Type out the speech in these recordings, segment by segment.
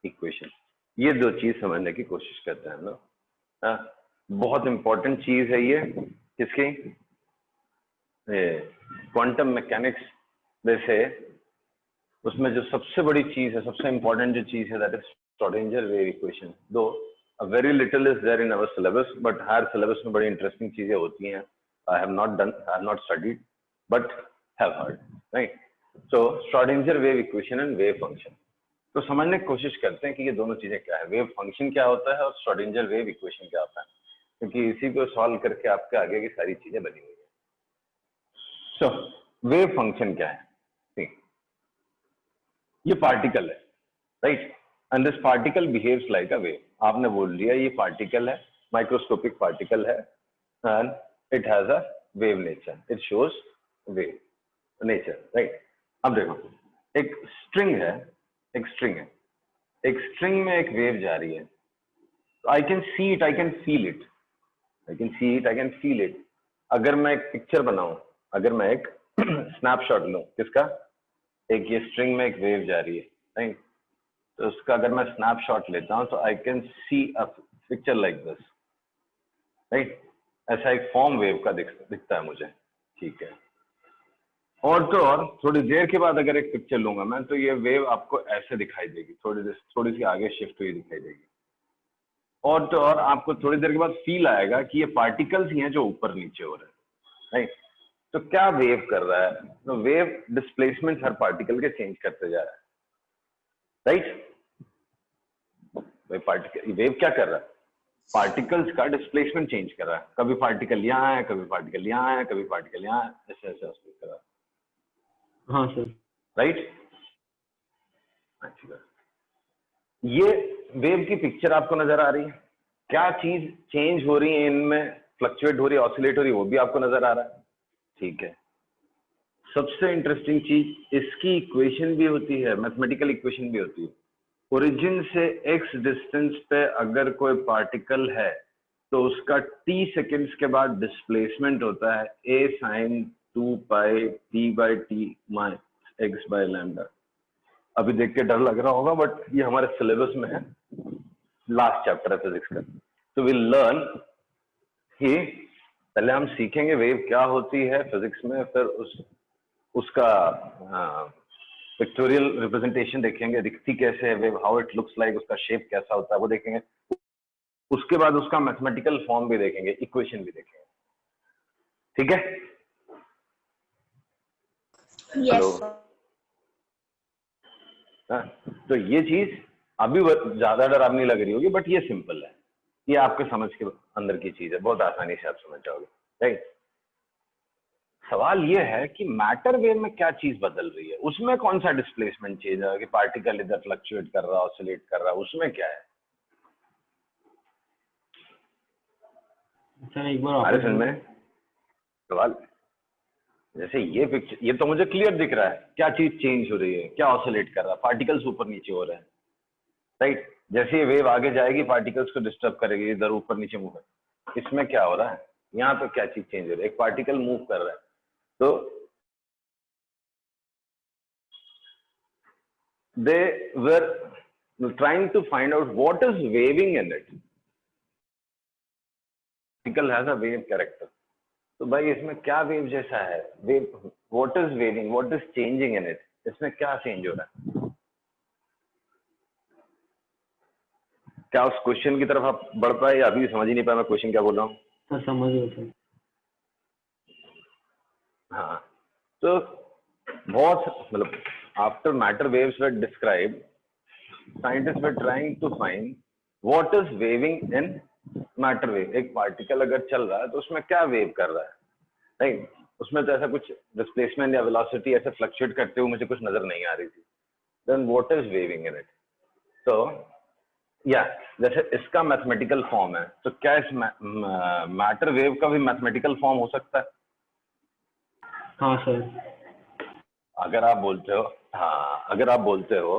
Equation. ये दो चीज समझने की कोशिश करते हैं हम लोग। बहुत इंपॉर्टेंट चीज है ये किसकी, क्वांटम मैकेनिक्स में से उसमें जो सबसे बड़ी चीज है, सबसे इंपॉर्टेंट जो चीज है, that is Schrodinger wave equation. Though very little is there in our syllabus, but हर सिलेबस में बड़ी इंटरेस्टिंग चीजें होती हैं। I have not studied but have heard, right. So Schrodinger wave equation and wave function, तो समझने की कोशिश करते हैं कि ये दोनों चीजें क्या है, वेव फंक्शन क्या होता है और श्रोडिंगर वेव इक्वेशन क्या होता है, क्योंकि इसी को सॉल्व करके आपके आगे की सारी चीजें बनी हुई है। सो वेव फंक्शन क्या है, ठीक, ये पार्टिकल है, right, and this particle behaves like a wave. आपने बोल दिया ये पार्टिकल है, माइक्रोस्कोपिक पार्टिकल है, and it has a wave nature, it shows wave nature, right. अब देखो, एक स्ट्रिंग है, एक स्ट्रिंग है, एक स्ट्रिंग में एक वेव जा रही है, I can see it, I can feel it, I can see it, I can feel it. अगर मैं एक पिक्चर बनाऊं, अगर मैं एक स्नैपशॉट लूं किसका, एक ये स्ट्रिंग में एक वेव जा रही है, राइट, तो उसका अगर मैं स्नैपशॉट लेता हूं तो I can see a picture like this, right. ऐसा एक फॉर्म वेव का दिखता है मुझे, ठीक है। और तो और थोड़ी देर के बाद अगर एक पिक्चर लूंगा मैं, तो ये वेव आपको ऐसे दिखाई देगी, थोड़ी सी आगे शिफ्ट हुई दिखाई देगी। और तो और आपको थोड़ी देर के बाद फील आएगा कि ये पार्टिकल्स ही हैं जो ऊपर नीचे हो रहे हैं, राइट। तो क्या वेव कर रहा है, तो वेव डिस्प्लेसमेंट हर पार्टिकल के चेंज करते जा रहा है, राइट। पार्टिकल वेव क्या कर रहा है, पार्टिकल्स का डिस्प्लेसमेंट चेंज कर रहा है, कभी पार्टिकल यहाँ है, कभी पार्टिकल यहाँ है, कभी पार्टिकल यहाँ है, ऐसे ऐसे कर रहा है। हाँ सर, राइट। अच्छा, ये वेव की पिक्चर आपको नजर आ रही है, क्या चीज चेंज हो रही है इनमें, फ्लक्चुएट हो रही है, ऑसिलेट हो रही है, वो भी आपको नजर आ रहा है, ठीक है। सबसे इंटरेस्टिंग चीज, इसकी इक्वेशन भी होती है, मैथमेटिकल इक्वेशन भी होती है। ओरिजिन से x डिस्टेंस पे अगर कोई पार्टिकल है तो उसका t सेकेंड्स के बाद डिस्प्लेसमेंट होता है a sin 2 pi t by T minus x by lambda. अभी देख के डर लग रहा होगा, बट ये हमारे सिलेबस में है, लास्ट चैप्टर है फिजिक्स का। तो विल लर्न कि पहले हम सीखेंगे वेव क्या होती है फिजिक्स में, फिर उसका पिक्टोरियल रिप्रेजेंटेशन देखेंगे, दिखती कैसे है wave, how it looks like, उसका शेप कैसा होता है वो देखेंगे। उसके बाद उसका मैथमेटिकल फॉर्म भी देखेंगे, इक्वेशन भी देखेंगे, ठीक है। हेलो। तो ये चीज अभी ज्यादा डरावनी लग रही होगी, बट ये सिंपल है, ये आपके समझ के अंदर की चीज है, बहुत आसानी से आप समझ जाओगे, राइट। सवाल ये है कि मैटर वेव में क्या चीज बदल रही है, उसमें कौन सा डिस्प्लेसमेंट चेंज है, कि पार्टिकल इधर फ्लक्चुएट कर रहा है, ऑसिलेट कर रहा है, उसमें क्या है। सर एक बार हमारे समझ में सवाल, जैसे ये पिक्चर, ये तो मुझे क्लियर दिख रहा है, क्या चीज चेंज हो रही है, क्या ऑसिलेट कर रहा है, पार्टिकल्स ऊपर नीचे हो रहे हैं, राइट। जैसे ये वेव आगे जाएगी पार्टिकल्स को डिस्टर्ब करेगी, इधर ऊपर नीचे मूव कर, इसमें क्या हो रहा है, यहाँ पे क्या चीज चेंज हो रही है, एक पार्टिकल मूव कर रहा है, तो they were trying to find out what is waving in it. Particle has a wave character. तो भाई इसमें क्या वेव जैसा है, wave, what is waving, what is changing in it, इसमें क्या चेंज हो रहा है। क्या उस क्वेश्चन की तरफ आप बढ़ पाए, या अभी समझ ही नहीं पाया मैं क्वेश्चन क्या बोल रहा हूँ। सर समझ गए सर। हाँ, तो बहुत मतलब after matter waves were described, scientists were trying to find what is waving in matter wave। एक पार्टिकल अगर चल रहा है तो उसमें क्या वेव कर रहा है, राइट। उसमें तो ऐसा कुछ डिस्प्लेसमेंट या वेलोसिटी ऐसे फ्लक्चुएट करते हुए मुझे कुछ नजर नहीं आ रही थी। Then what is waving in it. तो या जैसे इसका मैथमेटिकल फॉर्म है, तो क्या इस मैटर वेव का भी मैथमेटिकल फॉर्म हो सकता है। हाँ सर। अगर आप बोलते हो, हाँ, अगर आप बोलते हो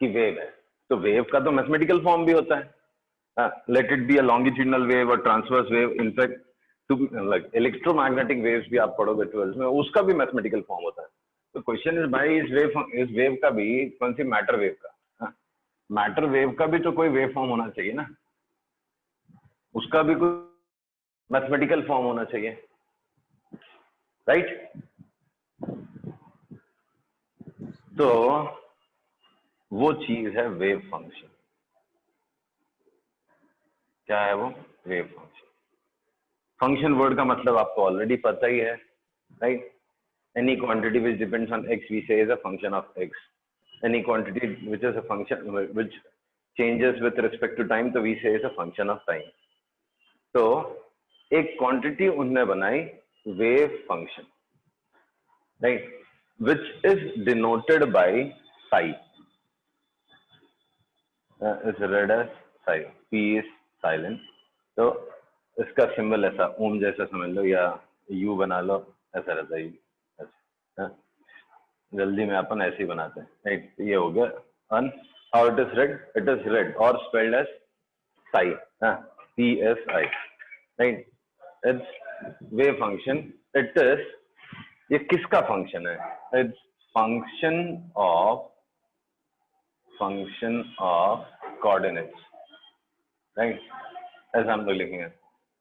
कि वेव है, तो वेव का तो मैथमेटिकल फॉर्म भी होता है। Let it be a longitudinal wave और transverse wave, in fact like electromagnetic waves भी आप पढ़ोगे 12th में, उसका भी मैथमेटिकल फॉर्म होता है। तो क्वेश्चन इज भाई, इस वेव का भी कौन सी मैटर वेव का, मैटर वेव का भी तो कोई वेव फॉर्म होना चाहिए ना, उसका भी कोई मैथमेटिकल फॉर्म होना चाहिए, राइट? तो वो चीज है वेव फंक्शन। क्या है वो? Wave function. फंक्शन वर्ड का मतलब आपको ऑलरेडी पता ही है, right? Any quantity which depends on x we say is a function of x. Any quantity which is a function which changes with respect to time तो we say is a function of time. तो एक quantity उन्होंने बनाई wave function, right, which is denoted by psi, is read as psi. P is silent. तो इसका symbol ऐसा ओम जैसा समझ लो या यू बना लो, ऐसा रहता है। जल्दी में अपन ऐसे ही बनाते हैं, राइट? ये हो गया अन। How it is read? It is read और spelled as psi, PSI, right? It's wave function. It is, ये किसका फंक्शन है? It's function of coordinates, right? ऐसा हम लोग लिखेंगे,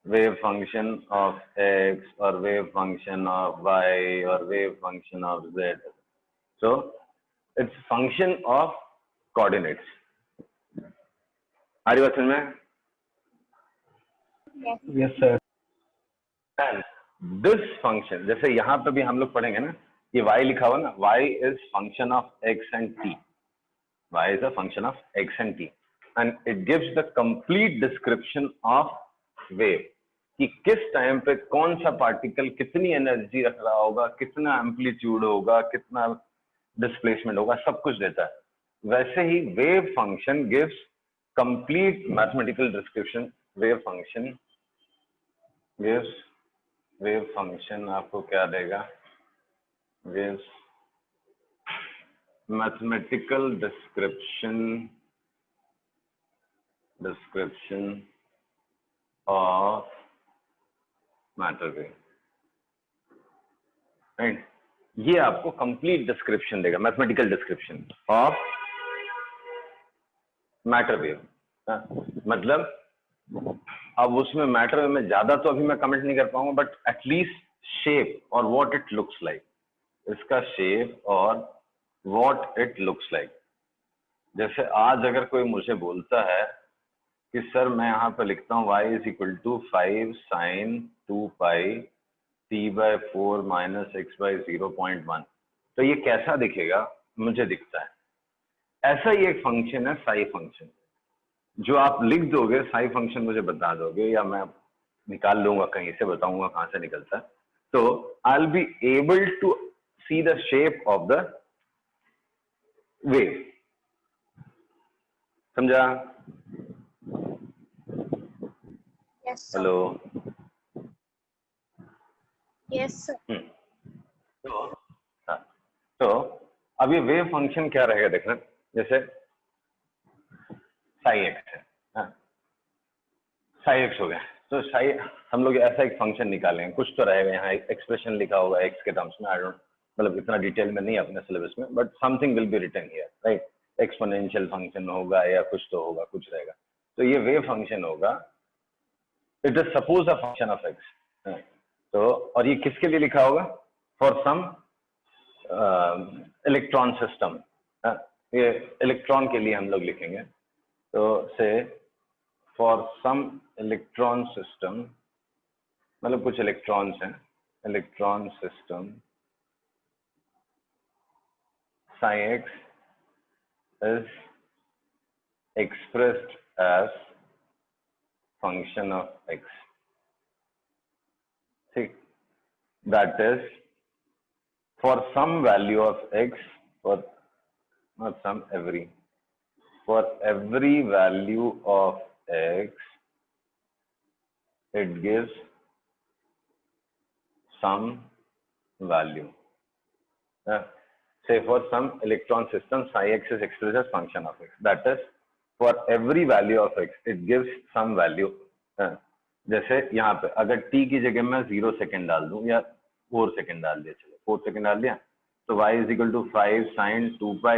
वेव फंक्शन ऑफ x और वेव फंक्शन ऑफ y और wave function of z. So it's function of coordinates. Are you watching में? Yes sir. And this function, जैसे यहाँ पे भी हम लोग पढ़ेंगे ना, ये y लिखा हुआ ना, y is function of x and t. Y is a function of x and t, and it gives the complete description of wave. कि किस टाइम पे कौन सा पार्टिकल कितनी एनर्जी रख रहा होगा, कितना एम्पलीट्यूड होगा, कितना डिस्प्लेसमेंट होगा, सब कुछ देता है। वैसे ही wave function gives complete mathematical description. Wave function आपको क्या देगा? Gives mathematical description of matter wave, right? ये आपको कंप्लीट डिस्क्रिप्शन देगा, mathematical description of matter wave. मतलब अब उसमें मैटर में ज्यादा तो अभी मैं कमेंट नहीं कर पाऊंगा, बट एटलीस्ट शेप और व्हाट इट लुक्स लाइक, इसका शेप और व्हाट इट लुक्स लाइक। जैसे आज अगर कोई मुझे बोलता है कि सर मैं यहाँ पर लिखता हूँ y is equal to 5 sin 2 pi t/4 minus x by 0.1, तो ये कैसा दिखेगा? मुझे दिखता है ऐसा ही एक फंक्शन है साई फंक्शन, जो आप लिख दोगे साई फंक्शन मुझे बता दोगे, या मैं निकाल लूंगा कहीं से, बताऊंगा कहां से निकलता है, तो I will be able to see the shape of the wave. समझा? Yes, sir. Hello? Yes, sir. तो अब ये वेव फंक्शन क्या रहेगा देखना, जैसे साई एक्स है, साई एक्स हो गया, तो साई हम लोग ऐसा एक फंक्शन निकालेंगे, कुछ तो रहेगा यहाँ, एक्सप्रेशन लिखा होगा एक्स के टर्म्स में, आई डोंट, मतलब इतना डिटेल में नहीं अपने सिलेबस में, but something will be written here, right? Exponential function होगा या कुछ तो होगा, कुछ रहेगा। तो ये वेव फंक्शन होगा, it is suppose a function of x, तो और ये किसके लिए लिखा होगा? फॉर सम इलेक्ट्रॉन सिस्टम, ये इलेक्ट्रॉन के लिए हम लोग लिखेंगे, तो से फॉर सम इलेक्ट्रॉन सिस्टम, मतलब कुछ इलेक्ट्रॉन्स हैं, electron system psi x is expressed as function of x. ठीक, that is for some value of x, for not some, for every value of x, it gives some value. Say for some electron system, psi x is expressed as function of x. That is, for every value of x, it gives some value. जैसे यहाँ पे अगर t की जगह मैं 0 second डाल दूं या 4 सेकेंड डाल दिया, चलो 4 सेकेंड डाल दिया, तो y is equal to 5 sin 2 pi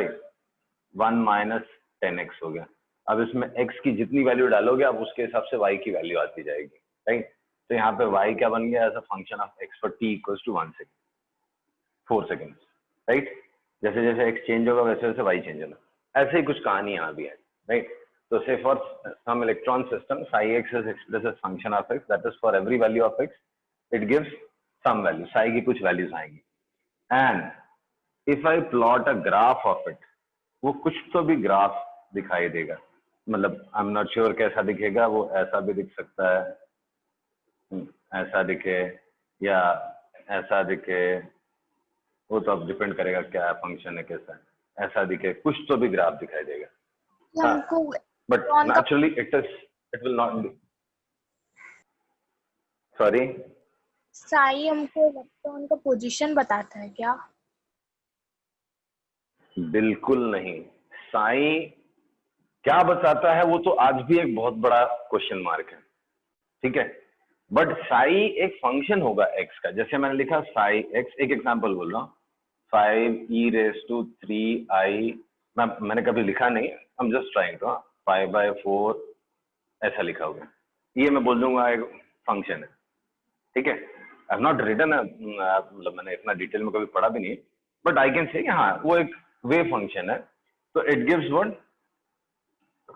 1 minus 10x हो गया। अब इसमें x की जितनी वैल्यू डालोगे आप उसके हिसाब से y की वैल्यू आती जाएगी, राइट। तो यहाँ पे y क्या बन गया as a function of x for t equals to 1 second, 4 second, right. जैसे जैसे x चेंज होगा वैसे वैसे y चेंज होगा। ऐसे ही कुछ कहानी यहाँ भी है, राइट। तो से for some electron system psi x is expressed as function of x, that is for every value of x it gives some value, psi की कुछ वैल्यूज आएंगी। And if I plot a graph of it, वो कुछ तो भी graph दिखाई देगा, मतलब आई एम नॉट श्योर कैसा दिखेगा, वो ऐसा भी दिख सकता है, ऐसा दिखे या ऐसा दिखे, वो तो अब डिपेंड करेगा क्या फंक्शन है कैसा है। ऐसा दिखे, कुछ तो भी ग्राफ दिखाई देगा, हमको but naturally it will not be, sorry Sai हमको इलेक्ट्रॉन का पोजीशन बताता है क्या? बिल्कुल नहीं। साई क्या बताता है वो तो आज भी एक बहुत बड़ा क्वेश्चन मार्क है, ठीक है। बट साई एक फंक्शन होगा एक्स का, जैसे मैंने लिखा साई एक्स, एक एग्जांपल बोल रहा हूँ, 5e⁻⁴i, मैंने कभी लिखा नहीं, I am just trying to, 5/4 ऐसा लिखा होगा, ये मैं बोल दूंगा एक फंक्शन है, ठीक है। आई हैव नॉट रिटन, मतलब मैंने इतना डिटेल में कभी पढ़ा भी नहीं, बट आई कैन से हाँ वो एक वेव फंक्शन है। तो it gives what,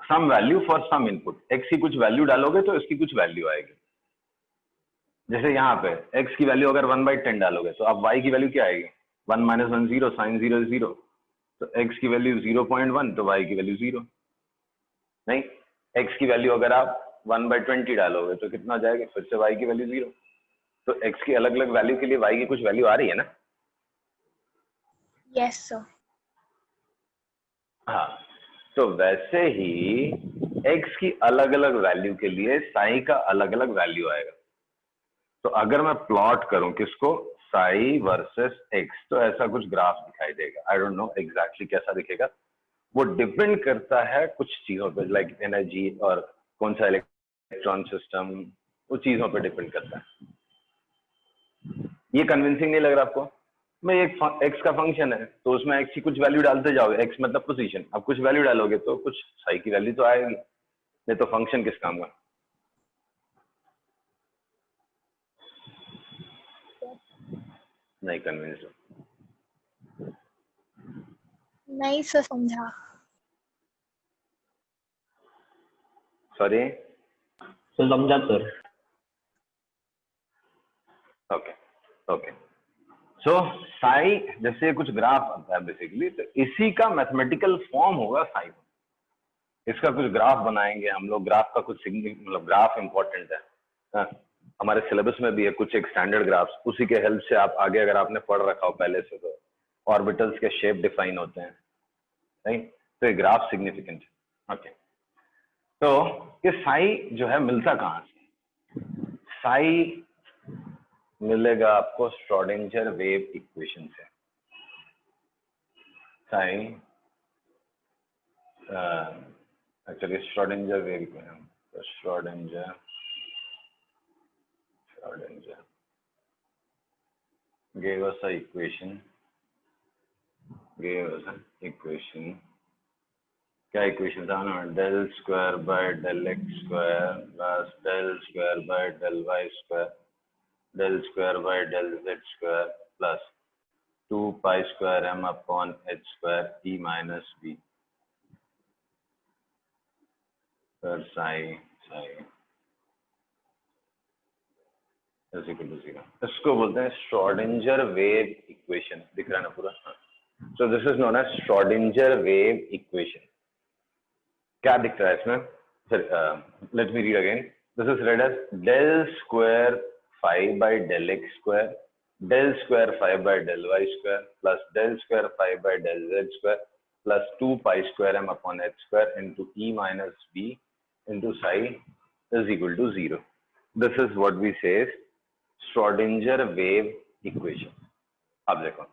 some value for some input, x की कुछ वैल्यू डालोगे तो इसकी कुछ वैल्यू आएगी। जैसे यहाँ पे x की वैल्यू अगर 1/10 डालोगे तो अब y की वैल्यू क्या आएगी, 1 - 1 0, sin 0 is 0, तो x की वैल्यू 0.1 तो y की वैल्यू 0, नहीं। x की वैल्यू अगर आप 1/20 डालोगे तो कितना जाएगा, फिर से y की वैल्यू 0। तो x की अलग अलग वैल्यू के लिए y की कुछ वैल्यू आ रही है ना। Yes sir. हाँ, तो वैसे ही x की अलग अलग वैल्यू के लिए साई का अलग अलग वैल्यू आएगा। तो अगर मैं प्लॉट करूं किसको, साई वर्सेस एक्स, तो ऐसा कुछ ग्राफ दिखाई देगा। आई डोंट नो एग्जैक्टली कैसा दिखेगा, वो डिपेंड करता है कुछ चीजों पे, लाइक एनर्जी और कौन सा इलेक्ट्रॉन सिस्टम, वो चीजों पे डिपेंड करता है। ये कन्विंसिंग नहीं लग रहा आपको? मैं एक एक्स का फंक्शन है तो उसमें एक्स की कुछ वैल्यू डालते जाओगे, एक्स मतलब पोजीशन, अब कुछ वैल्यू डालोगे तो कुछ साई की वैल्यू तो आएगी, नहीं तो फंक्शन किस काम का। नहीं कन्विंस हो? नहीं सर समझा। सॉरी सर समझा सर। ओके ओके, सो साई जैसे कुछ ग्राफ आता है बेसिकली, तो इसी का मैथमेटिकल फॉर्म होगा साई। इसका कुछ ग्राफ बनाएंगे हम लोग, ग्राफ का कुछ मतलब ग्राफ इंपॉर्टेंट है, हाँ, हमारे सिलेबस में भी है कुछ एक स्टैंडर्ड ग्राफ्स, उसी के हेल्प से आप आगे अगर आपने पढ़ रखा हो पहले से तो ऑर्बिटल्स के शेप डिफाइन होते हैं, राइट। तो ये ग्राफ सिग्निफिकेंट है, ओके। तो ये साई जो है मिलता कहाँ से, साई मिलेगा आपको श्रोडिंगर वेव इक्वेशन से। Psi actually Schrodinger wave equation, तो Schrodinger gave us a equation, क्या इक्वेशन था ना, del square by del x square plus del square by del y square del square by del z square plus 2 pi square m upon h square e minus b per psi is equal to 0। इसको बोलते हैं Schrodinger wave equation, दिख रहा है ना पूरा। So this is known as Schrodinger wave equation. क्या दिख रहा है इसमें, फिर let me read again, this is read as del square phi by del x square del square phi by del y square plus del square phi by del z square plus 2 pi square m upon h square into e minus b into psi is equal to 0। This is what we say is Schrodinger wave equation. अब देखो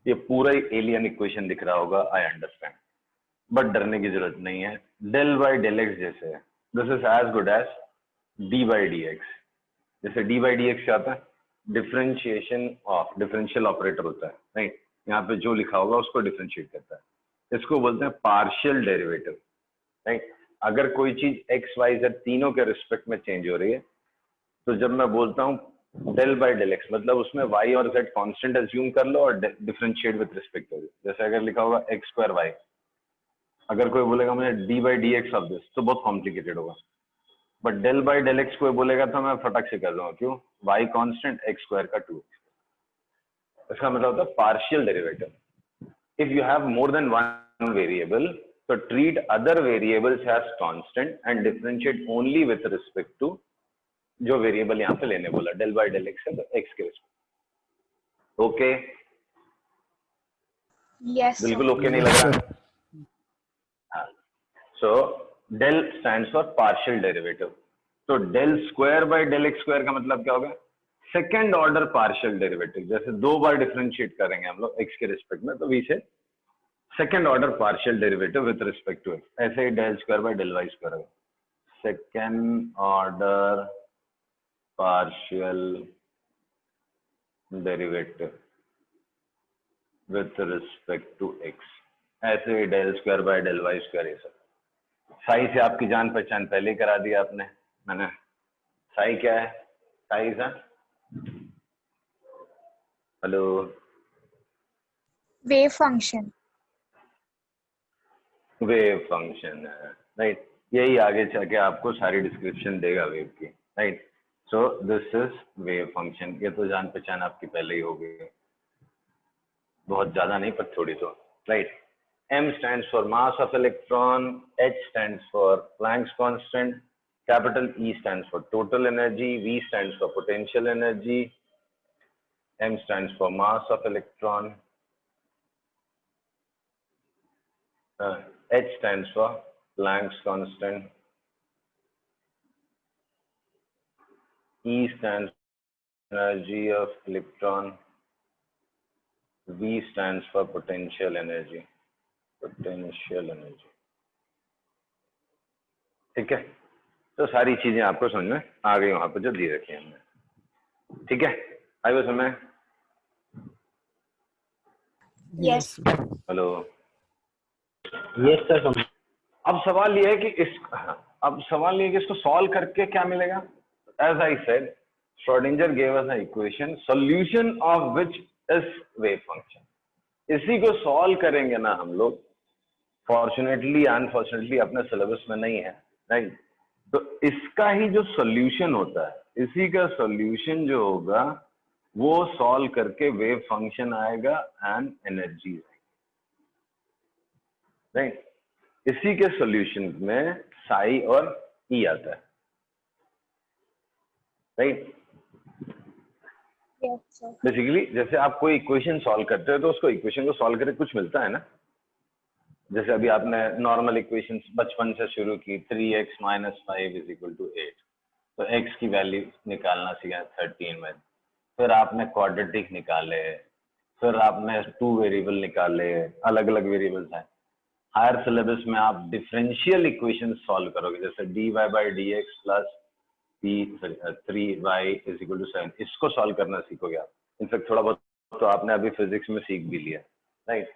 ये पूरा ही alien equation दिख रहा होगा, I understand, but डरने की जरूरत नहीं है। डेल बाई डेल एक्स जैसे है, this is as good as d by d x. जैसे डी बाई डी एक्स क्या होता है, डिफरेंशिएशन ऑफ, डिफरेंशियल ऑपरेटर होता है, राइट। यहाँ पे जो लिखा होगा उसको डिफरेंशिएट करता है, इसको बोलते हैं पार्शियल डेरिवेटिव। राइट। अगर कोई चीज एक्स वाई जेड तीनों के रिस्पेक्ट में चेंज हो रही है, तो जब मैं बोलता हूँ डेल बाय डेल एक्स, मतलब उसमें वाई और जेड कांस्टेंट एज्यूम कर लो और डिफरेंशिएट विद रिस्पेक्ट टू। जैसे अगर लिखा होगा एक्स स्क्वायर वाई, अगर कोई बोलेगा मुझे d by d x of this, तो बहुत कॉम्प्लिकेटेड होगा। But del by del x कोई बोलेगा तो मैं फटक से कर दूंगा, क्यों? वाई कांस्टेंट, एक्स स्क्वायर का 2। इसका मतलब होता है partial derivative. If you have more than one variable, so treat other variables as constant and differentiate only with respect to जो वेरिएबल यहाँ पे लेने बोला, डेल बाय डेल एक्स है तो एक्स के रिस्पेक्ट। Okay, Yes, sir. बिल्कुल okay नहीं लग रहा? हाँ, so del stands for partial derivative. तो del square by del X square का मतलब क्या होगा? Second order partial derivative. जैसे 2 बार डिफरेंशिएट करेंगे हम लोग एक्स के रिस्पेक्ट में, तो we say second order partial derivative with respect to X. ऐसे ही del square by del Y square होगा, second order partial derivative with respect to X. ऐसे ही del square by del Y square. ये सब साई से आपकी जान पहचान पहले ही करा दी आपने, मैंने। साई क्या है? साई सा, hello, Wave function. Wave function है, राइट। यही आगे चल के आपको सारी डिस्क्रिप्शन देगा वेव की, right. So this is wave function. ये तो जान पहचान आपकी पहले ही हो गई, बहुत ज्यादा नहीं पर थोड़ी तो, right. M stands for mass of electron, H stands for Planck's constant, capital E stands for total energy, V stands for potential energy, M stands for mass of electron, H stands for Planck's constant, E stands for energy of electron, V stands for potential energy, potential energy। ठीक है, तो सारी चीजें आपको समझ में आ गई वहां पर जो दी रखी है हमने। ठीक है, आई वो समय। Yes. हेलो। यस सर समझ। अब सवाल ये है कि इसको सॉल्व करके क्या मिलेगा? As I said, Schrodinger gave us an equation, solution of which is wave function. इसी को सॉल्व करेंगे ना हम लोग। फॉर्चुनेटली अनफॉर्चुनेटली अपने सिलेबस में नहीं है, राइट। तो इसका ही जो सॉल्यूशन होता है, इसी का सॉल्यूशन जो होगा वो सॉल्व करके वेव फंक्शन आएगा एंड एनर्जी, राइट। इसी के सॉल्यूशन में साई और ई आता है, राइट। Yes, sir. बेसिकली जैसे आप कोई इक्वेशन सॉल्व करते हो तो उसको इक्वेशन को सॉल्व करके कुछ मिलता है ना। जैसे अभी आपने नॉर्मल इक्वेशन बचपन से शुरू की, 3x - 5 = 8, तो x की वैल्यू निकालना सीखा 13 में। फिर आपने क्वाड्रेटिक निकाले, फिर आपने 2 वेरिएबल निकाले, अलग अलग वेरिएबल्स हैं। हायर सिलेबस में आप डिफरेंशियल इक्वेशन सॉल्व करोगे, जैसे dy/dx प्लस 3y = 7, इसको सॉल्व करना सीखोगे आप। इनफैक्ट थोड़ा बहुत तो आपने अभी फिजिक्स में सीख भी लिया, राइट।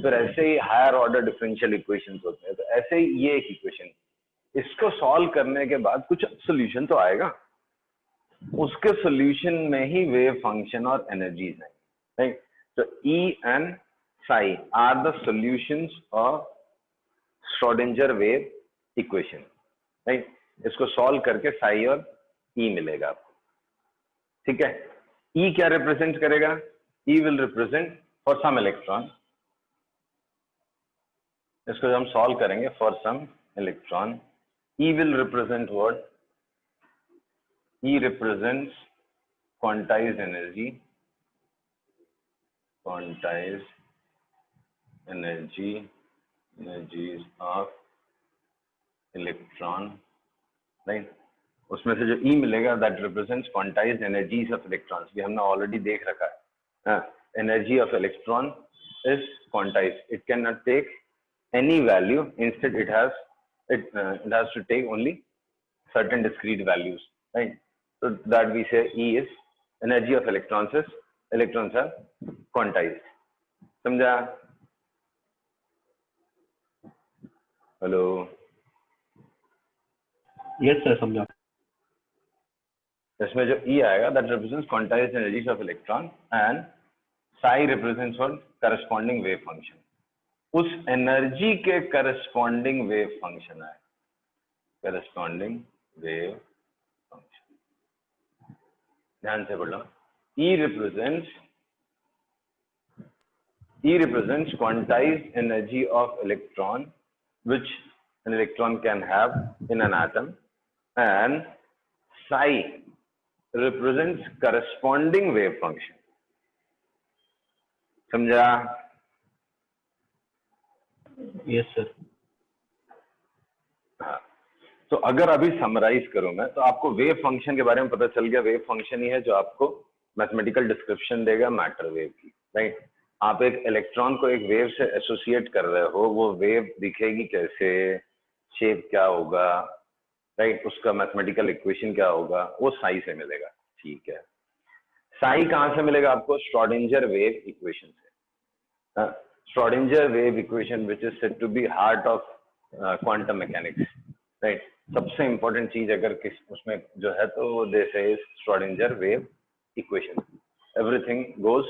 फिर ऐसे ही हायर ऑर्डर डिफरेंशियल इक्वेशंस होते हैं। तो ऐसे ही ये एक इक्वेशन, इसको सॉल्व करने के बाद कुछ सोल्यूशन तो आएगा, उसके सोल्यूशन में ही वेव फंक्शन और एनर्जीज है, राइट। तो E and psi are the solutions of Schrodinger wave equation, right. इसको सॉल्व करके साई और ई मिलेगा आपको, ठीक है। ई क्या रिप्रेजेंट करेगा? E will represent for some electron. इसको हम सॉल्व करेंगे for some electron. E will represent what? E represents quantized energy, quantized energy, energies of electron, right. उसमें से जो ई मिलेगा that represents quantized energies of electrons. ये हमने already देख रखा है। Energy of electron is quantized, it can not take any value, instead it has to take only certain discrete values, right? So that we say E is energy of electrons are quantized. समझा? Hello, yes sir समझा। इसमें जो E आएगा that represents quantized energies of electron and psi represents what corresponding wave function. उस energy के corresponding wave function है, corresponding wave function. ध्यान से बोलो, E represents quantized energy of electron which an electron can have in an atom, and psi represents corresponding wave function. समझा? Yes sir. हाँ, तो अगर अभी समराइज करूं मैं, तो आपको वेव फंक्शन के बारे में पता चल गया। वेव फंक्शन ही है जो आपको मैथमेटिकल डिस्क्रिप्शन देगा मैटर वेव की, राइट। आप एक इलेक्ट्रॉन को एक वेव से एसोसिएट कर रहे हो, वो वेव दिखेगी कैसे, शेप क्या होगा, राइट, उसका मैथमेटिकल इक्वेशन क्या होगा, वो साई से मिलेगा। ठीक है, साई कहां से मिलेगा आपको? श्रोडिंगर वेव इक्वेशन से। Schrodinger wave equation which is said to be heart of quantum mechanics, right. सबसे इंपॉर्टेंट चीज अगर किस उसमें जो है तो this is Schrodinger wave equation. Everything goes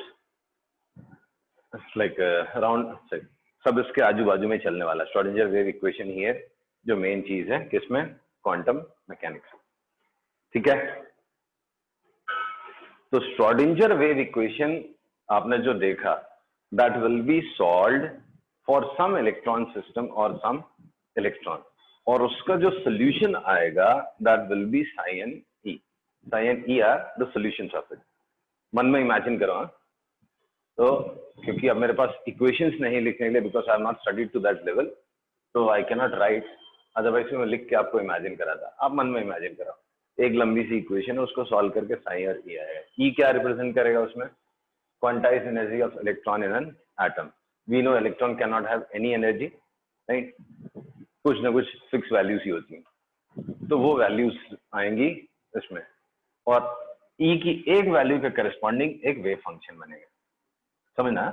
like around, सब इसके आजू बाजू में चलने वाला। श्रोडिंगर वेव इक्वेशन ही है जो मेन चीज है किसमें? Quantum mechanics. ठीक है, तो श्रोडिंगर वेव इक्वेशन आपने जो देखा that will be solved for some electron system और सम इलेक्ट्रॉन, और उसका जो सोल्यूशन आएगा that will be psi and E. Psi and E are the solutions of it. मन में इमेजिन करो। तो क्योंकि अब मेरे पास इक्वेशंस नहीं लिखने के लिए, because I have not studied to that level, तो I can not write, otherwise मैं लिख के आपको इमेजिन करा था। आप मन में इमेजिन करो, एक लंबी सी इक्वेशन है, उसको सॉल्व करके साई और ई आएगा। ई क्या रिप्रेजेंट करेगा उसमें? Quantized energy of electron in an atom. We know electron can not have any energy, right, कुछ ना कुछ फिक्स वैल्यूज ही होती हैं, तो वो वैल्यूज आएंगी इसमें, और ई की एक वैल्यू के करस्पॉन्डिंग एक वेव फंक्शन बनेगा। समझना,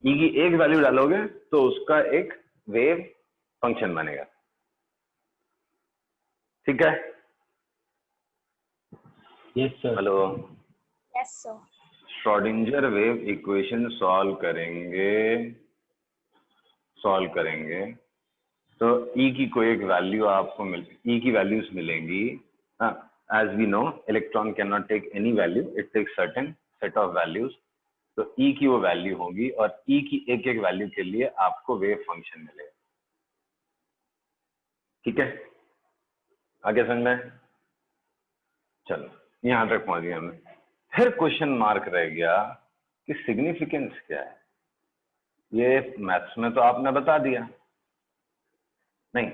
ई की एक वैल्यू डालोगे तो उसका एक वेव फंक्शन बनेगा। ठीक है? Yes sir. Hello, yes sir. Schrodinger wave equation solve करेंगे तो ई की कोई एक वैल्यू आपको ई की वैल्यूज मिलेंगी। As we know electron can not take any value, it takes certain set of values. तो ई की वो वैल्यू होगी, और ई की एक एक वैल्यू के लिए आपको वेव फंक्शन मिलेगा। ठीक है, आगे समझ में? चलो यहां तक पहुंच गए हमें। फिर क्वेश्चन मार्क रह गया कि सिग्निफिकेंस क्या है। ये मैथ्स में तो आपने बता दिया, नहीं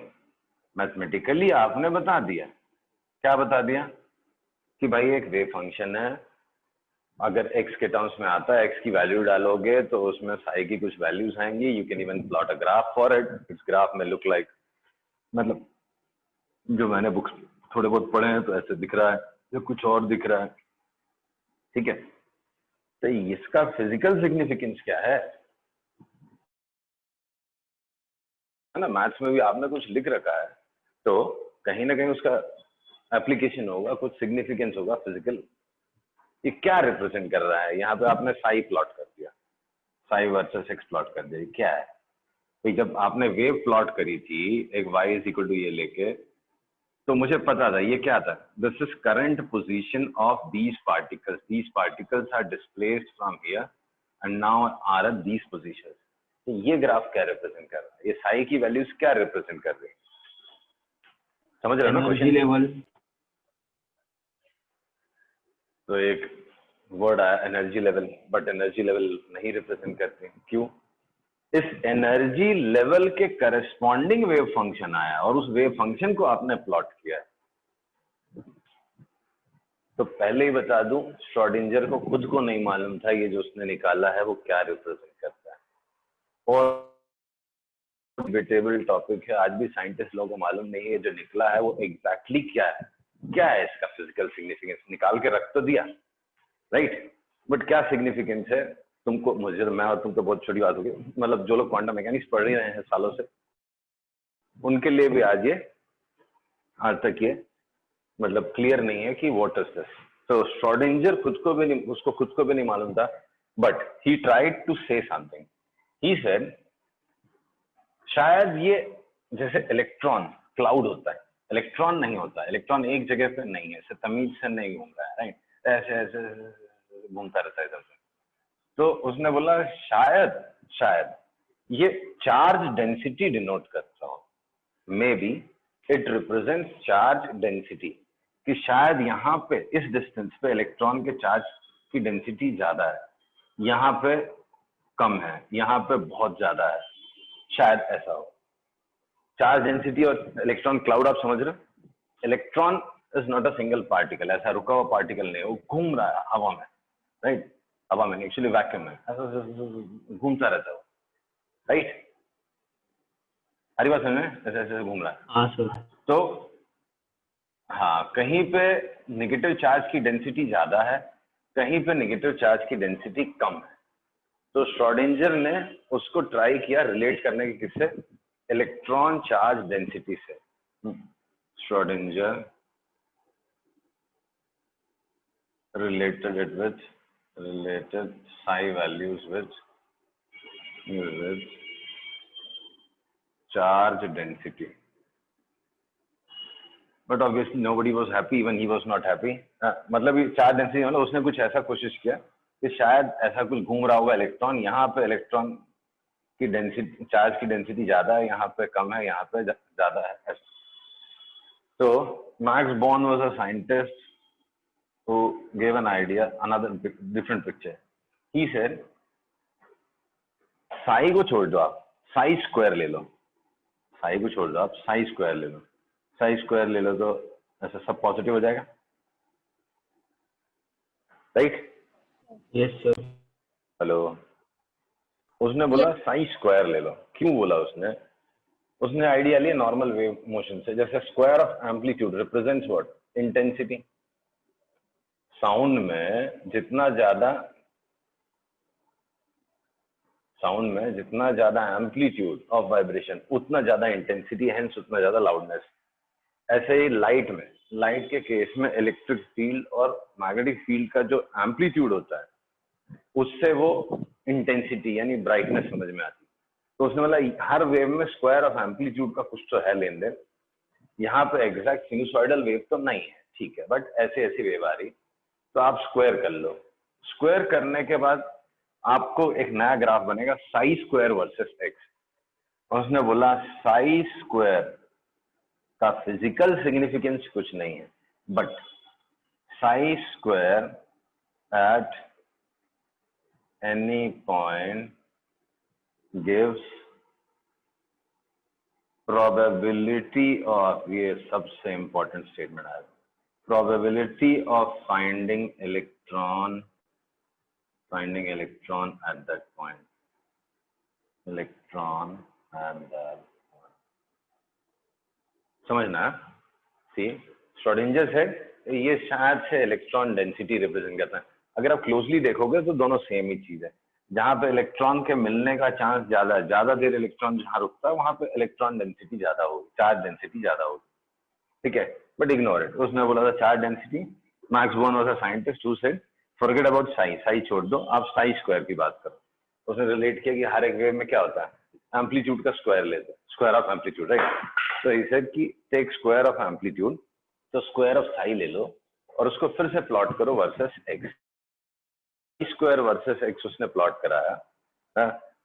मैथमेटिकली आपने बता दिया। क्या बता दिया? कि भाई एक वेव फंक्शन है, अगर x के टर्म्स में आता है, x की वैल्यू डालोगे तो उसमें साई की कुछ वैल्यूज आएंगी। You can even plot a graph for it. इस ग्राफ में लुक लाइक, मतलब जो मैंने बुक्स थोड़े बहुत पढ़े हैं तो ऐसे दिख रहा है, जो कुछ और दिख रहा है। ठीक है, तो इसका फिजिकल सिग्निफिकेंस क्या है ना? मैथ्स में भी आपने कुछ लिख रखा है, तो कहीं ना कहीं उसका एप्लीकेशन होगा, कुछ सिग्निफिकेंस होगा फिजिकल। ये क्या रिप्रेजेंट कर रहा है? यहाँ पे आपने साई प्लॉट कर दिया, साई वर्सेस एक्स प्लॉट कर दिया। ये क्या है? तो जब आपने वेव प्लॉट करी थी एक y इज इक्वल टू ये लेके, तो मुझे पता था ये क्या था। This is current position of these particles. These particles are displaced from here and now are at these positions. तो ये ग्राफ क्या रिप्रेजेंट कर रहा है? ये साई की वैल्यूज क्या रिप्रेजेंट कर रही है? समझ रहे हो ना एनर्जी लेवल। तो एक वर्ड आया energy level, but energy level नहीं रिप्रेजेंट करते। क्यों? इस एनर्जी लेवल के करस्पॉन्डिंग वेव फंक्शन आया, और उस वेव फंक्शन को आपने प्लॉट किया है। तो पहले ही बता दूं, श्रोडिंगर को खुद को नहीं मालूम था ये जो उसने निकाला है वो क्या रिप्रेजेंट करता है। और डिबेटेबल टॉपिक है, आज भी साइंटिस्ट लोगों को मालूम नहीं है जो निकला है वो एग्जैक्टली क्या है। क्या है इसका फिजिकल सिग्निफिकेंस? निकाल के रख तो दिया, राइट, बट क्या सिग्निफिकेंस है? तुमको, मुझे, मैं और तुम तो बहुत छोटी बात होगी, मतलब जो लोग क्वांटम मैकेनिक्स पढ़ ही रहे हैं सालों से, उनके लिए भी आज तक ये मतलब क्लियर नहीं है कि व्हाट इज दिस। तो श्रोडिंगर खुद को भी नहीं, उसको खुद को भी नहीं मालूम था, but he tried to say something. He said शायद ये जैसे इलेक्ट्रॉन क्लाउड होता है, इलेक्ट्रॉन नहीं होता, इलेक्ट्रॉन एक जगह पे नहीं है, ऐसे तमीज से नहीं घूम रहा है, राइट, ऐसे ऐसे घूमता रहता है इधर से। तो उसने बोला शायद शायद ये चार्ज डेंसिटी डिनोट करता हो, may be it represents charge density, कि शायद यहाँ पे इस डिस्टेंस पे इलेक्ट्रॉन के चार्ज की डेंसिटी ज्यादा है, यहाँ पे कम है, यहाँ पे बहुत ज्यादा है, शायद ऐसा हो। चार्ज डेंसिटी और इलेक्ट्रॉन क्लाउड आप समझ रहे हो? Electron is not a single particle, ऐसा रुका हुआ पार्टिकल नहीं, वो घूम रहा है हवा में, राइट, हवा में एक्चुअली वैक्यूम में ऐसा घूमता रहता है, राइट, हरी बात समझ में, ऐसे ऐसे घूम रहा है। हाँ सर। तो हाँ, कहीं पे नेगेटिव चार्ज की डेंसिटी ज्यादा है, कहीं पे नेगेटिव चार्ज की डेंसिटी कम है। तो श्रोडिंगर ने उसको ट्राई किया रिलेट करने की, किससे? इलेक्ट्रॉन चार्ज डेंसिटी से। Schrodinger related it with related psi values with charge density, but obviously nobody was happy, even he was not happy. मतलब ये चार्ज डेंसिटी मतलब उसने कुछ ऐसा कोशिश किया कि शायद ऐसा कुछ घूम रहा होगा इलेक्ट्रॉन, यहाँ पे इलेक्ट्रॉन की डेंसिटी, चार्ज की डेंसिटी ज्यादा है, यहाँ पे कम है, यहाँ पे ज्यादा है। तो max born was a scientist who gave an idea, another different picture. He said, Sai को छोड़ दो, आप साई स्क्वायर ले लो, साई को छोड़ दो, आप साई स्क्वायर ले लो, साई स्क्वायर ले लो तो ऐसा सब पॉजिटिव हो जाएगा, राइट? Yes sir. हेलो, उसने बोला साई स्क्वायर ले लो। क्यों बोला उसने? उसने आइडिया लिया नॉर्मल वेव मोशन से, जैसे square of amplitude represents what? Intensity. Sound में जितना ज्यादा एम्पलीट्यूड ऑफ वाइब्रेशन उतना ज्यादा इंटेंसिटी, हेंस उतना ज्यादा लाउडनेस। ऐसे ही लाइट में, लाइट के केस में इलेक्ट्रिक फील्ड और मैग्नेटिक फील्ड का जो एम्पलीट्यूड होता है उससे वो इंटेंसिटी यानी ब्राइटनेस समझ में आती है। तो उसने बोला हर वेव में स्क्वायर ऑफ एम्पलीट्यूड का कुछ तो है लेन देन। यहाँ पे एग्जैक्ट सिनुसॉइडल वेव तो नहीं है, ठीक है, बट ऐसे ऐसी वेव आ रही, तो आप स्क्वायर कर लो। स्क्वायर करने के बाद आपको एक नया ग्राफ बनेगा, साई स्क्वायर वर्सेस एक्स। और उसने बोला साई स्क्वायर का फिजिकल सिग्निफिकेंस कुछ नहीं है, but Sai square at any point gives probability of, ये सबसे इंपॉर्टेंट स्टेटमेंट है, probability of finding electron at that point, electron at that point, समझना? सी श्रोडिंगर सेड ये शायद से इलेक्ट्रॉन डेंसिटी रिप्रेजेंट करता है। अगर आप क्लोजली देखोगे तो दोनों सेम ही चीज है। जहां पे इलेक्ट्रॉन के मिलने का चांस ज्यादा है, ज्यादा देर इलेक्ट्रॉन जहां रुकता है वहां पे इलेक्ट्रॉन डेंसिटी ज्यादा होगी, चार्ज डेंसिटी ज्यादा होगी, ठीक है, बट इग्नोर इट। उसने बोला था charge density. Max Born was a scientist who said forget about psi, psi छोड़ दो, आप साई स्क्वायर की बात करो। उसने रिलेट किया कि हर एक वेव में क्या होता है, एम्पलीट्यूड का स्क्वायर लेते हैं, स्क्वायर ऑफ एम्पलीट्यूड, राइट। तो ही सेड कि टेक स्क्वायर ऑफ एम्पलीट्यूड, तो स्क्वायर ऑफ साई ले लो और उसको फिर से प्लॉट करो versus x. Square versus x उसने प्लॉट कराया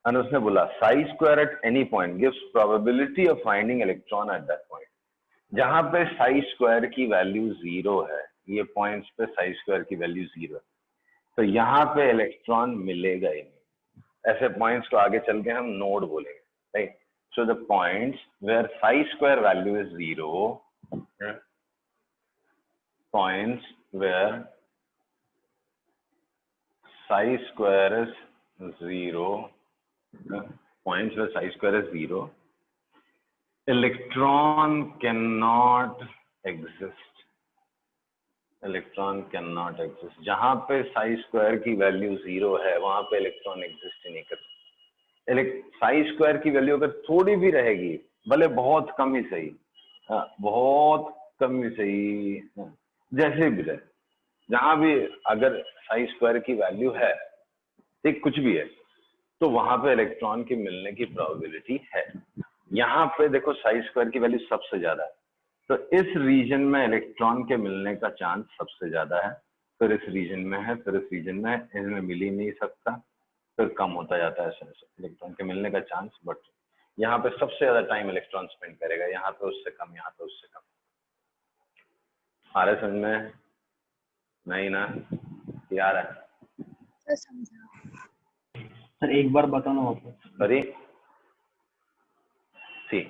और उसने बोला Sai square at any point gives probability of finding electron at that point. जहां पे साई स्क्वायर की वैल्यू 0 है, ये पॉइंट्स पे साई स्क्वायर की वैल्यू 0 है, तो यहाँ पे इलेक्ट्रॉन मिलेगा ही नहीं। ऐसे पॉइंट्स को आगे चल के हम नोड बोलेंगे, right. So the points where psi square value is 0, points where psi square is 0, points where psi square is 0, electron cannot exist, electron cannot exist। जहां पे साई स्क्वायर की वैल्यू 0 है वहां पे इलेक्ट्रॉन एग्जिस्ट ही नहीं कर सकता। साई स्क्वायर की वैल्यू अगर थोड़ी भी रहेगी, भले बहुत कम ही सही, बहुत कम भी सही, जैसे भी रहे, जहां भी अगर साई स्क्वायर की वैल्यू है, ठीक कुछ भी है, तो वहां पे इलेक्ट्रॉन के मिलने की प्रोबेबिलिटी है। यहाँ पे देखो साई स्क्वायर की वैल्यू सबसे ज्यादा है, तो इस रीजन में इलेक्ट्रॉन के मिलने का चांस सबसे ज्यादा है, फिर इस रीजन में है, फिर इस रीजन में है, इनमें मिल ही नहीं सकता, फिर कम होता जाता है इलेक्ट्रॉन के मिलने का चांस। बट यहाँ पे सबसे ज्यादा टाइम इलेक्ट्रॉन स्पेंड करेगा, यहाँ पे उससे कम, यहाँ पे उससे कम। आ रहा है समझ में? नहीं ना? यार है तो समझा। सर एक बार बताना वापस। सॉरी, सी